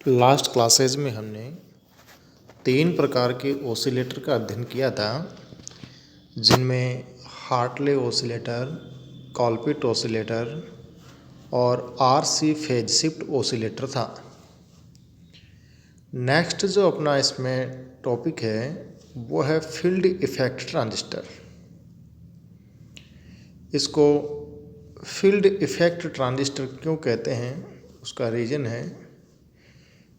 Last classes में हमने 3 प्रकार के ओसिलेटर का अध्ययन किया था, जिनमें हार्टले ओसिलेटर, कॉलपिट ओसिलेटर और आरसी फेज शिफ्ट ओसिलेटर था। नेक्स्ट जो अपना इसमें टॉपिक है वो है फील्ड इफेक्ट ट्रांजिस्टर। इसको फील्ड इफेक्ट ट्रांजिस्टर क्यों कहते हैं, उसका रीज़न है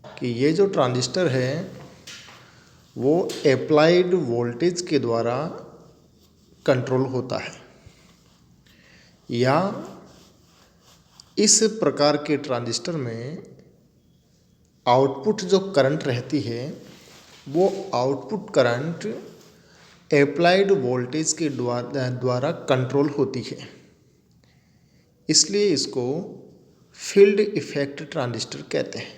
कि ये जो ट्रांजिस्टर है वो अप्लाइड वोल्टेज के द्वारा कंट्रोल होता है, या इस प्रकार के ट्रांजिस्टर में आउटपुट जो करंट रहती है वो आउटपुट करंट अप्लाइड वोल्टेज के द्वारा कंट्रोल होती है। इसलिए इसको फील्ड इफेक्ट ट्रांजिस्टर कहते हैं।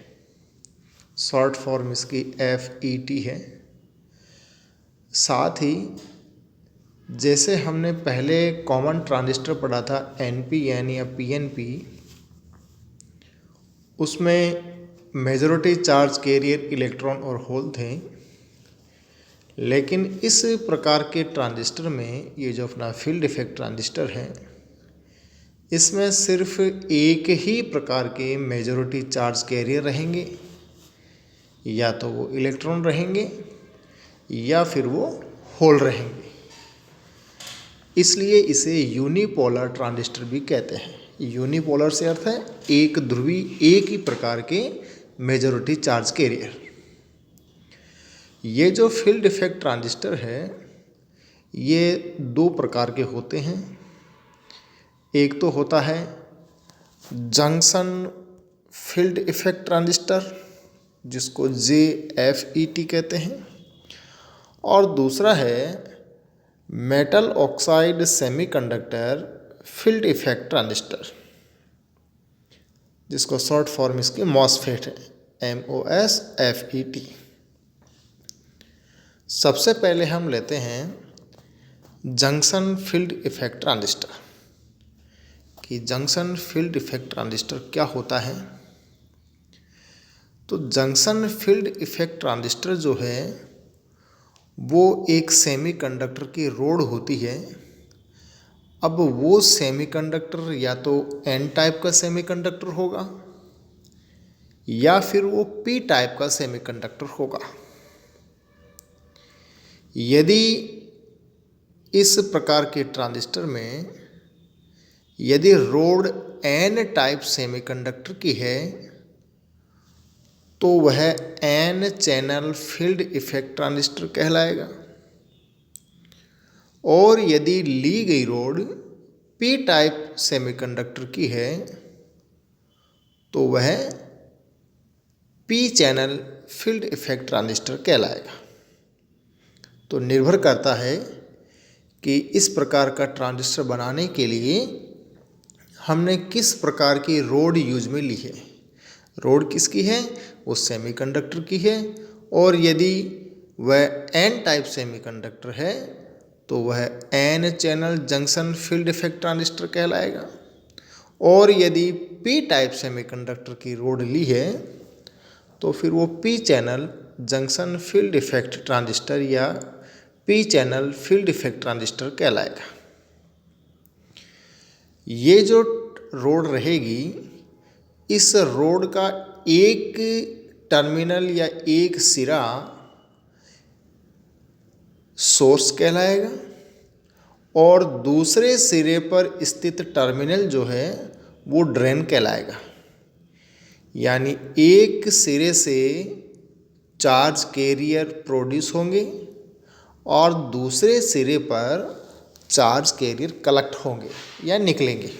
शॉर्ट फॉर्म इसकी FET है। साथ ही जैसे हमने पहले कॉमन ट्रांजिस्टर पढ़ा था NPN या PNP, उसमें मेजॉरिटी चार्ज कैरियर इलेक्ट्रॉन और होल थे, लेकिन इस प्रकार के ट्रांजिस्टर में ये जो अपना फील्ड इफेक्ट ट्रांजिस्टर है, इसमें सिर्फ एक ही प्रकार के मेजॉरिटी चार्ज कैरियर रहेंगे, या तो वो इलेक्ट्रॉन रहेंगे या फिर वो होल रहेंगे। इसलिए इसे यूनिपोलर ट्रांजिस्टर भी कहते हैं। यूनिपोलर से अर्थ है एक ध्रुवी, एक ही प्रकार के मेजॉरिटी चार्ज कैरियर। ये जो फील्ड इफेक्ट ट्रांजिस्टर है ये 2 प्रकार के होते हैं। एक तो होता है जंक्शन फील्ड इफेक्ट ट्रांजिस्टर, जिसको JFET कहते हैं, और दूसरा है metal oxide semiconductor field effect transistor, जिसको शॉर्ट फॉर्म इसकी MOSFET है, MOSFET। सबसे पहले हम लेते हैं जंक्शन फील्ड इफेक्ट ट्रांजिस्टर कि जंक्शन फील्ड इफेक्ट ट्रांजिस्टर क्या होता है। तो जंक्शन फील्ड इफेक्ट ट्रांजिस्टर जो है वो एक सेमीकंडक्टर की रोड होती है। अब वो सेमीकंडक्टर या तो N टाइप का सेमीकंडक्टर होगा या फिर वो P टाइप का सेमीकंडक्टर होगा। यदि इस प्रकार के ट्रांजिस्टर में यदि रोड N टाइप सेमीकंडक्टर की है तो वह N channel field effect transistor कहलाएगा, और यदि ली गई रोड P टाइप सेमीकंडक्टर की है तो वह P channel field effect transistor कहलाएगा। तो निर्भर करता है कि इस प्रकार का ट्रांजिस्टर बनाने के लिए हमने किस प्रकार की रोड यूज में ली है। रोड किसकी है, वो सेमीकंडक्टर की है, और यदि वह N टाइप सेमीकंडक्टर है तो वह N channel junction field effect transistor कहलाएगा, और यदि P टाइप सेमीकंडक्टर की रोड ली है तो फिर वो P channel junction field effect transistor या P channel field effect transistor कहलाएगा। ये जो रोड रहेगी, इस रोड का एक टर्मिनल या एक सिरा सोर्स कहलाएगा, और दूसरे सिरे पर स्थित टर्मिनल जो है वो ड्रेन कहलाएगा। यानी एक सिरे से चार्ज कैरियर प्रोड्यूस होंगे और दूसरे सिरे पर चार्ज कैरियर कलेक्ट होंगे या निकलेंगे।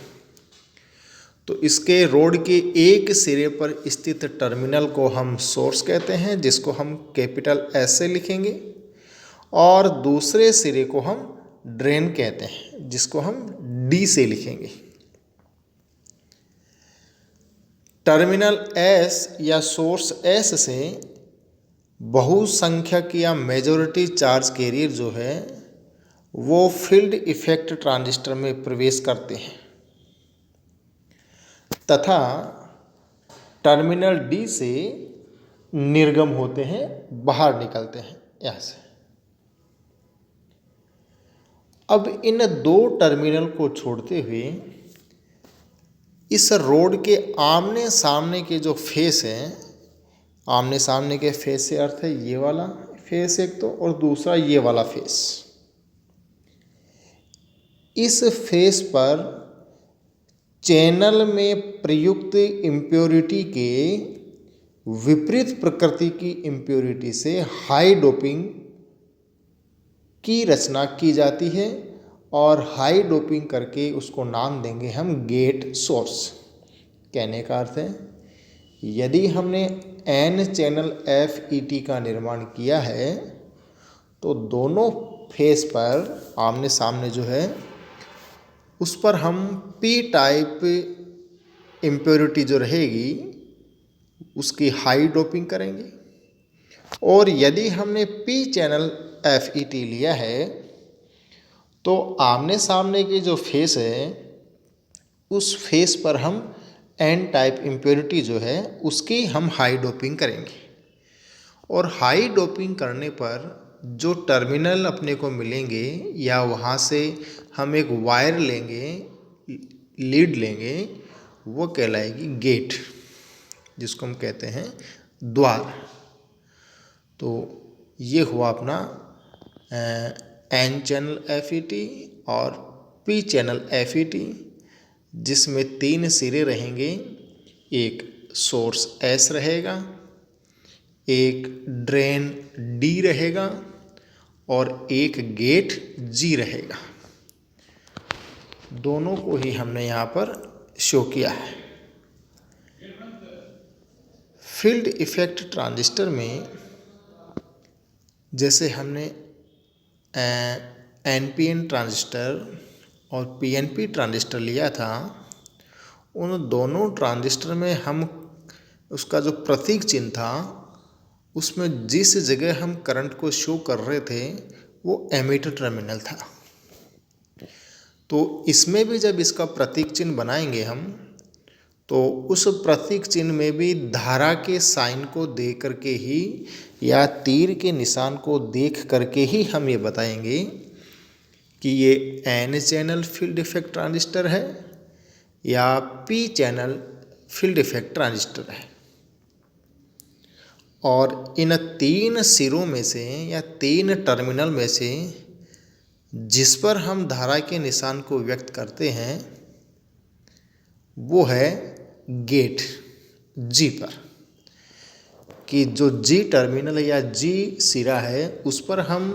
तो इसके रोड के एक सिरे पर स्थित टर्मिनल को हम सोर्स कहते हैं, जिसको हम कैपिटल S से लिखेंगे, और दूसरे सिरे को हम ड्रेन कहते हैं, जिसको हम D से लिखेंगे। टर्मिनल S या सोर्स S से बहुसंख्यक या मेजॉरिटी चार्ज कैरियर जो है वो फील्ड इफेक्ट ट्रांजिस्टर में प्रवेश करते हैं, तथा टर्मिनल D से निर्गम होते हैं, बाहर निकलते हैं यहाँ से। अब इन दो टर्मिनल को छोड़ते हुए इस रोड के आमने सामने के जो फेस हैं, आमने सामने के फेस से अर्थ है ये वाला फेस एक तो, और दूसरा ये वाला फेस। इस फेस पर चैनल में प्रयुक्त इम्प्योरिटी के विपरीत प्रकृति की इम्प्योरिटी से हाई डोपिंग की रचना की जाती है, और हाई डोपिंग करके उसको नाम देंगे हम गेट सोर्स। कहने का अर्थ है यदि हमने एन चैनल FET का निर्माण किया है तो दोनों फेस पर आमने सामने जो है उस पर हम P टाइप इम्प्योरिटी जो रहेगी उसकी हाई डोपिंग करेंगे, और यदि हमने P चैनल FET लिया है तो आमने सामने के जो फेस है उस फेस पर हम N टाइप इम्प्योरिटी जो है उसकी हम हाई डोपिंग करेंगे। और हाई डोपिंग करने पर जो टर्मिनल अपने को मिलेंगे या वहाँ से हम एक वायर लेंगे, लीड लेंगे, वो कहलाएगी गेट, जिसको हम कहते हैं द्वार। तो ये हुआ अपना N चैनल FET और P चैनल FET, जिसमें 3 सिरे रहेंगे। एक सोर्स S रहेगा, एक ड्रेन D रहेगा और एक गेट G रहेगा। दोनों को ही हमने यहाँ पर शो किया है। फील्ड इफेक्ट ट्रांजिस्टर में जैसे हमने NPN ट्रांजिस्टर और PNP ट्रांजिस्टर लिया था, उन दोनों ट्रांजिस्टर में हम उसका जो प्रतीक चिन्ह था उसमें जिस जगह हम करंट को शो कर रहे थे वो एमीटर टर्मिनल था। तो इसमें भी जब इसका प्रतीक चिन्ह बनाएंगे हम तो उस प्रतीक चिन्ह में भी धारा के साइन को दे करके ही या तीर के निशान को देख करके ही हम ये बताएंगे कि ये N channel field effect transistor है या P channel field effect transistor है। और इन 3 सिरों में से या 3 टर्मिनल में से जिस पर हम धारा के निशान को व्यक्त करते हैं वो है गेट G पर, कि जो G टर्मिनल या G सिरा है उस पर हम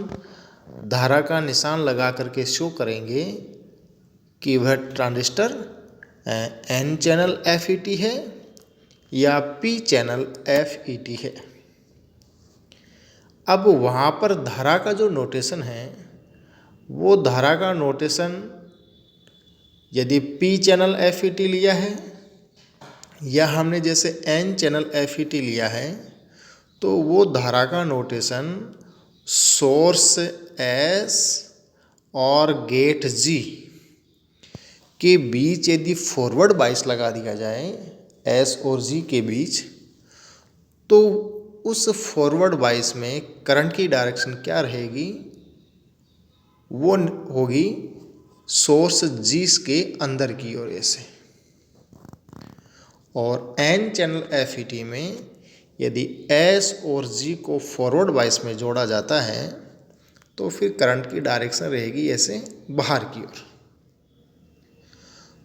धारा का निशान लगा करके शो करेंगे कि वह ट्रांजिस्टर N चैनल FET है या P चैनल FET है। अब वहाँ पर धारा का जो नोटेशन है वो धारा का नोटेशन यदि P चैनल FET लिया है या हमने जैसे N चैनल FET लिया है तो वो धारा का नोटेशन सोर्स S और गेट G के बीच यदि फॉरवर्ड बाइस लगा दिया जाए S और G के बीच, तो उस फॉरवर्ड बाइस में करंट की डायरेक्शन क्या रहेगी, वो होगी सोर्स G के अंदर की ओर ऐसे। और N चैनल FET में यदि S और G को फॉरवर्ड बाइस में जोड़ा जाता है तो फिर करंट की डायरेक्शन रहेगी ऐसे बाहर की ओर।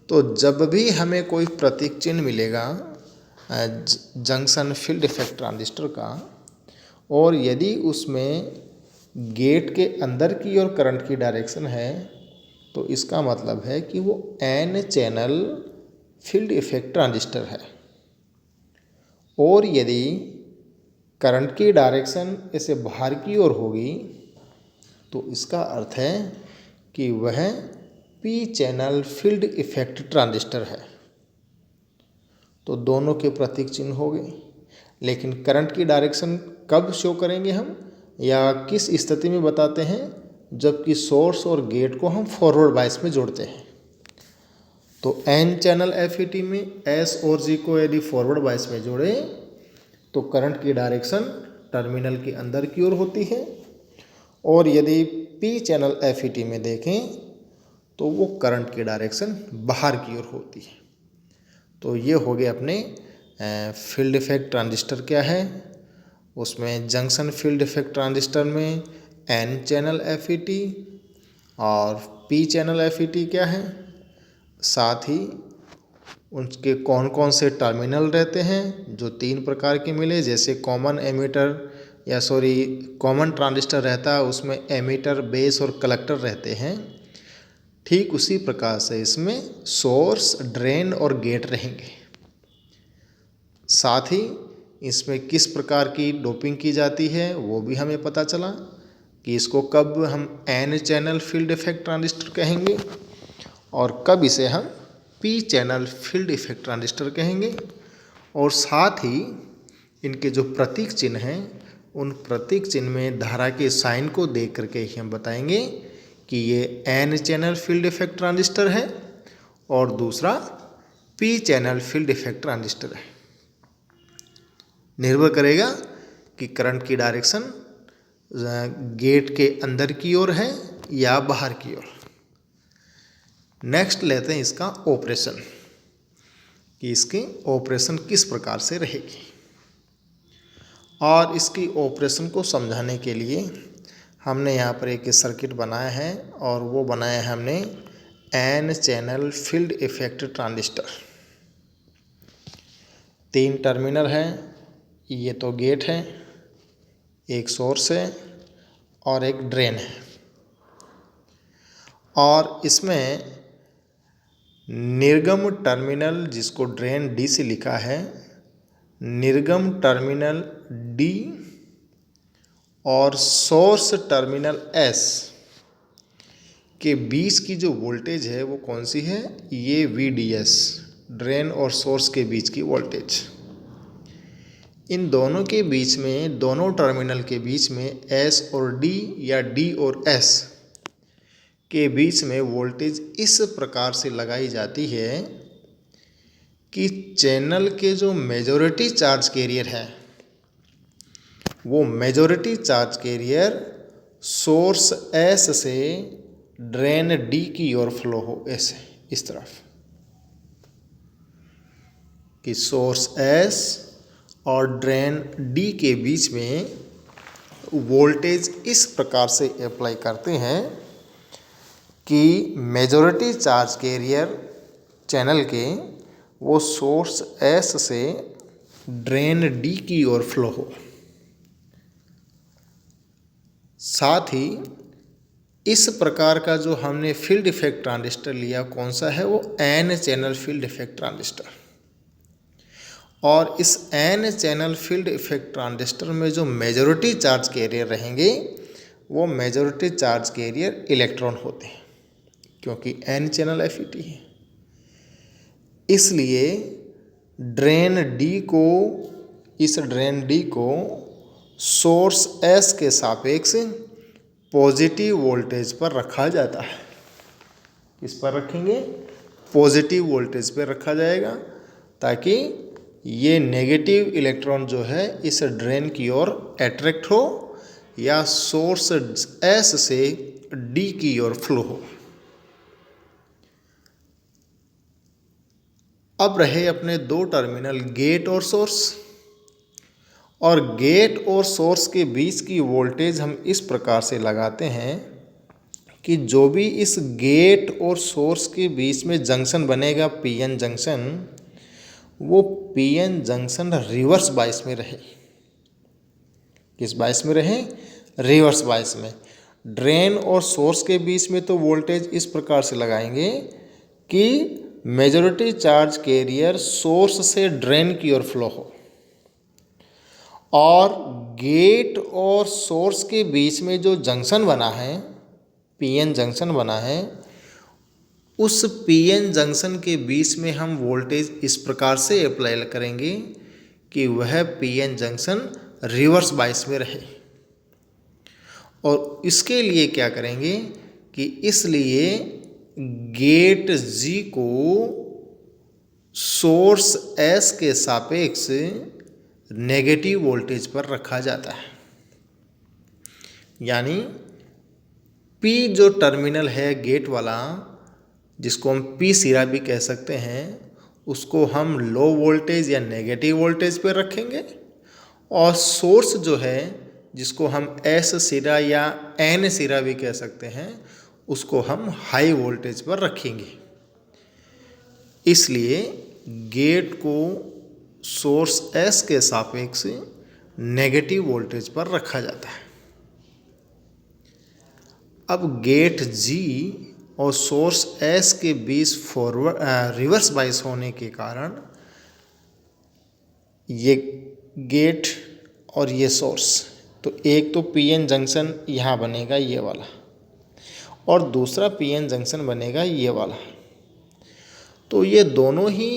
तो जब भी हमें कोई प्रतीक चिन्ह मिलेगा जंक्शन फील्ड इफेक्ट ट्रांजिस्टर का, और यदि उसमें गेट के अंदर की ओर करंट की डायरेक्शन है तो इसका मतलब है कि वो N channel field effect transistor है। और यदि करंट की डायरेक्शन ऐसे बाहर की ओर होगी तो इसका अर्थ है कि वह P channel field effect transistor है। तो दोनों के प्रतीक चिन्ह हो गए। लेकिन करंट की डायरेक्शन कब शो करेंगे हम या किस स्थिति में बताते हैं, जबकि सोर्स और गेट को हम फॉरवर्ड बाइस में जोड़ते हैं। तो N चैनल FET में S और G को यदि फॉरवर्ड बाइस में जोड़े तो करंट की डायरेक्शन टर्मिनल के अंदर की ओर होती है, और यदि पी चैनल FET में देखें तो वो करंट की डायरेक्शन बाहर की ओर होती है। तो ये हो गए अपने फील्ड इफेक्ट ट्रांजिस्टर क्या है, उसमें जंक्शन फील्ड इफेक्ट ट्रांजिस्टर में N चैनल FET और P चैनल FET क्या है, साथ ही उनके कौन कौन से टर्मिनल रहते हैं जो 3 प्रकार के मिले, जैसे कॉमन कॉमन ट्रांजिस्टर रहता है उसमें एमीटर, बेस और कलेक्टर रहते हैं। ठीक उसी प्रकार से इसमें सोर्स, ड्रेन और गेट रहेंगे। साथ ही इसमें किस प्रकार की डोपिंग की जाती है वो भी हमें पता चला कि इसको कब हम N channel field effect transistor कहेंगे और कब इसे हम P channel field effect transistor कहेंगे। और साथ ही इनके जो प्रतीक चिन्ह हैं उन प्रतीक चिन्ह में धारा के साइन को देख करके ही हम बताएंगे कि ये N channel field effect transistor है और दूसरा P channel field effect transistor है। निर्भर करेगा कि करंट की डायरेक्शन गेट के अंदर की ओर है या बाहर की ओर। नेक्स्ट लेते हैं इसका ऑपरेशन, कि इसकी ऑपरेशन किस प्रकार से रहेगी। और इसकी ऑपरेशन को समझाने के लिए हमने यहाँ पर एक सर्किट बनाया है और वो बनाया है हमने N channel field effect transistor. 3 terminal है, ये तो गेट है, एक सोर्स है और एक ड्रेन है। और इसमें निर्गम टर्मिनल, जिसको ड्रेन D से लिखा है, निर्गम टर्मिनल D और सोर्स टर्मिनल S के बीच की जो वोल्टेज है वो कौन सी है, ये VDS, ड्रेन और सोर्स के बीच की वोल्टेज। इन दोनों के बीच में, दोनों टर्मिनल के बीच में S और D या D और S के बीच में वोल्टेज इस प्रकार से लगाई जाती है कि चैनल के जो मेजॉरिटी चार्ज कैरियर है वो majority charge carrier source S से ड्रेन D की ओर फ्लो हो, ऐसे इस तरफ, कि सोर्स S और ड्रेन D के बीच में वोल्टेज इस प्रकार से अप्लाई करते हैं कि मेजॉरिटी चार्ज कैरियर चैनल के वो सोर्स S से ड्रेन D की ओर फ्लो हो। साथ ही इस प्रकार का जो हमने फील्ड इफेक्ट ट्रांजिस्टर लिया कौन सा है, वो N channel field effect transistor. और इस N channel field effect transistor में जो मेजॉरिटी चार्ज कैरियर रहेंगे वो मेजॉरिटी चार्ज कैरियर इलेक्ट्रॉन होते हैं, क्योंकि N चैनल FET है। इसलिए इस ड्रेन D को सोर्स S के सापेक्ष पॉजिटिव वोल्टेज पर रखा जाता है। किस पर रखेंगे, पॉजिटिव वोल्टेज पर रखा जाएगा, ताकि ये नेगेटिव इलेक्ट्रॉन जो है इस ड्रेन की ओर अट्रैक्ट हो या सोर्स S से D की ओर फ्लो हो। अब रहे अपने 2 टर्मिनल गेट और सोर्स। और गेट और सोर्स के बीच की वोल्टेज हम इस प्रकार से लगाते हैं कि जो भी इस गेट और सोर्स के बीच में जंक्शन बनेगा, PN जंक्शन, वो PN जंक्शन रिवर्स बायस में रहे। किस बायस में रहे, रिवर्स बायस में। ड्रेन और सोर्स के बीच में तो वोल्टेज इस प्रकार से लगाएंगे कि मेजॉरिटी चार्ज कैरियर सोर्स से ड्रेन की ओर फ्लो हो, और गेट और सोर्स के बीच में जो जंक्शन बना है, PN जंक्शन बना है, उस PN जंक्शन के बीच में हम वोल्टेज इस प्रकार से अप्लाई करेंगे कि वह PN जंक्शन रिवर्स बायस में रहे। और इसके लिए क्या करेंगे कि इसलिए गेट G को सोर्स S के सापेक्ष नेगेटिव वोल्टेज पर रखा जाता है। यानी P जो टर्मिनल है गेट वाला, जिसको हम P सिरा भी कह सकते हैं, उसको हम लो वोल्टेज या नेगेटिव वोल्टेज पर रखेंगे, और सोर्स जो है जिसको हम S सिरा या N सिरा भी कह सकते हैं, उसको हम हाई वोल्टेज पर रखेंगे। इसलिए गेट को सोर्स S के सापेक्ष नेगेटिव वोल्टेज पर रखा जाता है। अब गेट G और सोर्स S के बीच रिवर्स बाइस होने के कारण ये गेट और ये सोर्स, तो एक तो PN जंक्शन यहाँ बनेगा ये वाला, और दूसरा PN जंक्शन बनेगा ये वाला। तो ये दोनों ही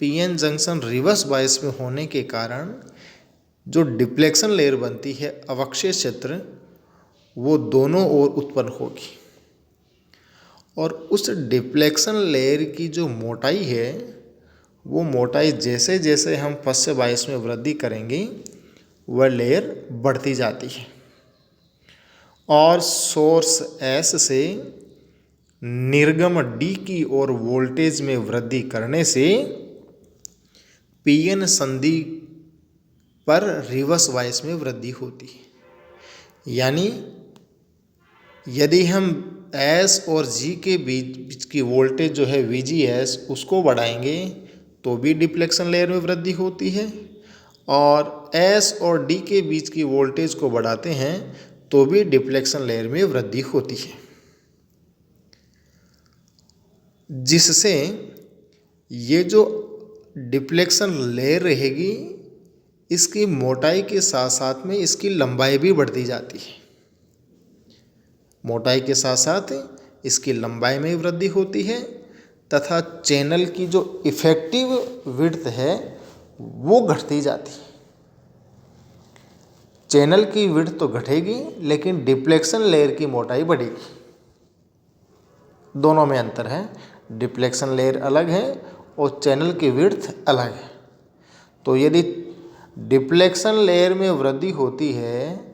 PN जंक्शन रिवर्स बाइस में होने के कारण जो डिप्लेक्शन लेयर बनती है, अवक्षय क्षेत्र, वो दोनों ओर उत्पन्न होगी। और उस डिप्लेक्शन लेयर की जो मोटाई है, वो मोटाई जैसे जैसे हम फर्स्ट से बाइस में वृद्धि करेंगे वह लेयर बढ़ती जाती है। और सोर्स S से निर्गम D की ओर वोल्टेज में वृद्धि करने से PN संधि पर रिवर्स बाइस में वृद्धि होती है। यानी यदि हम S और G के बीच की वोल्टेज जो है VGS, उसको बढ़ाएंगे तो भी डिप्लेक्शन लेयर में वृद्धि होती है, और S और D के बीच की वोल्टेज को बढ़ाते हैं तो भी डिप्लेक्शन लेयर में वृद्धि होती है, जिससे ये जो डिप्लेक्शन लेयर रहेगी, इसकी मोटाई के साथ साथ में इसकी लंबाई भी बढ़ती जाती है। मोटाई के साथ साथ इसकी लंबाई में वृद्धि होती है, तथा चैनल की जो इफेक्टिव विड्थ है वो घटती जाती है। चैनल की विड्थ तो घटेगी, लेकिन डिप्लेक्शन लेयर की मोटाई बढ़ेगी। दोनों में अंतर है, डिप्लेक्शन लेयर अलग है और चैनल की विड्थ अलग है। तो यदि डिप्लेक्शन लेयर में वृद्धि होती है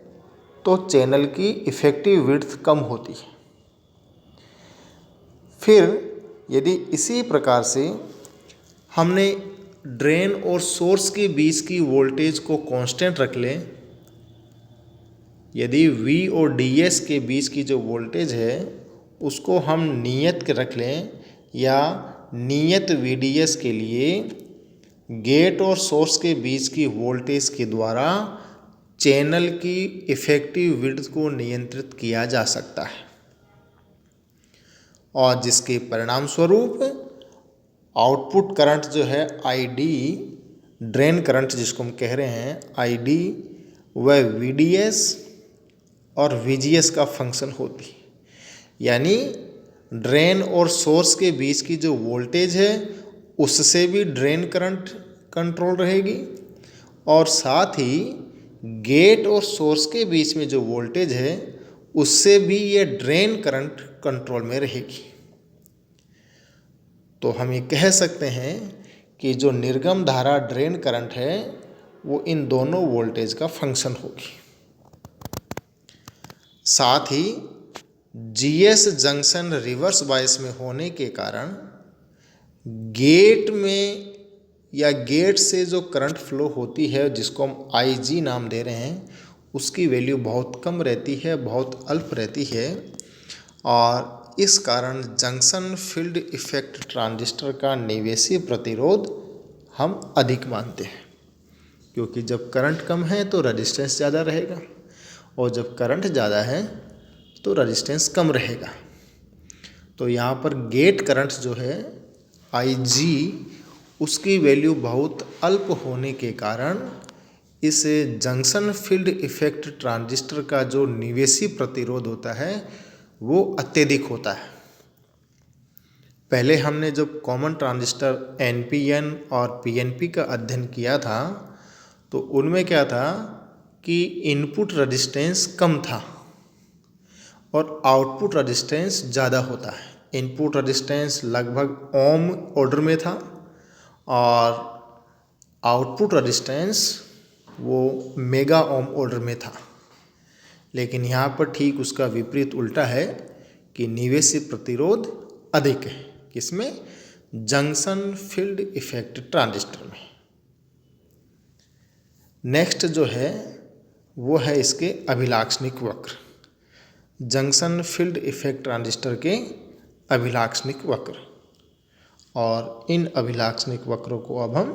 तो चैनल की इफेक्टिव विड्थ कम होती है। फिर यदि इसी प्रकार से हमने ड्रेन और सोर्स के बीच की वोल्टेज को कांस्टेंट रख लें, यदि V और DS के बीच की जो वोल्टेज है उसको हम नियत के रख लें, या नियत VDS के लिए गेट और सोर्स के बीच की वोल्टेज के द्वारा चैनल की इफेक्टिव विड्थ को नियंत्रित किया जा सकता है, और जिसके परिणाम स्वरूप आउटपुट करंट जो है ID, ड्रेन करंट जिसको हम कह रहे हैं ID, वह VDS और VGS का फंक्शन होती है। यानी ड्रेन और सोर्स के बीच की जो वोल्टेज है उससे भी ड्रेन करंट कंट्रोल रहेगी, और साथ ही गेट और सोर्स के बीच में जो वोल्टेज है उससे भी ये ड्रेन करंट कंट्रोल में रहेगी। तो हम ये कह सकते हैं कि जो निर्गम धारा ड्रेन करंट है वो इन दोनों वोल्टेज का फंक्शन होगी। साथ ही GS जंक्शन रिवर्स बायस में होने के कारण गेट में या गेट से जो करंट फ्लो होती है, जिसको हम IG नाम दे रहे हैं, उसकी वैल्यू बहुत कम रहती है, बहुत अल्प रहती है, और इस कारण जंक्शन फील्ड इफेक्ट ट्रांजिस्टर का निवेशी प्रतिरोध हम अधिक मानते हैं, क्योंकि जब करंट कम है तो रेजिस्टेंस ज़्यादा रहेगा, और जब करंट ज़्यादा है तो रेजिस्टेंस कम रहेगा। तो यहाँ पर गेट करंट जो है IG, उसकी वैल्यू बहुत अल्प होने के कारण इस जंक्शन फील्ड इफेक्ट ट्रांजिस्टर का जो निवेशी प्रतिरोध होता है वो अत्यधिक होता है। पहले हमने जब कॉमन ट्रांजिस्टर NPN और PNP का अध्ययन किया था तो उनमें क्या था कि इनपुट रेजिस्टेंस कम था और आउटपुट रेजिस्टेंस ज़्यादा होता है। इनपुट रेजिस्टेंस लगभग ओम ऑर्डर में था और आउटपुट रेजिस्टेंस वो मेगा ओम ऑर्डर में था, लेकिन यहाँ पर ठीक उसका विपरीत उल्टा है कि निवेशी प्रतिरोध अधिक है। किसमें? जंक्शन फील्ड इफेक्ट ट्रांजिस्टर में। नेक्स्ट जो है वो है इसके अभिलाक्षणिक वक्र, जंक्शन फील्ड इफेक्ट ट्रांजिस्टर के अभिलाक्षणिक वक्र। और इन अभिलाक्षणिक वक्रों को अब हम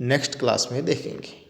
नेक्स्ट क्लास में देखेंगे।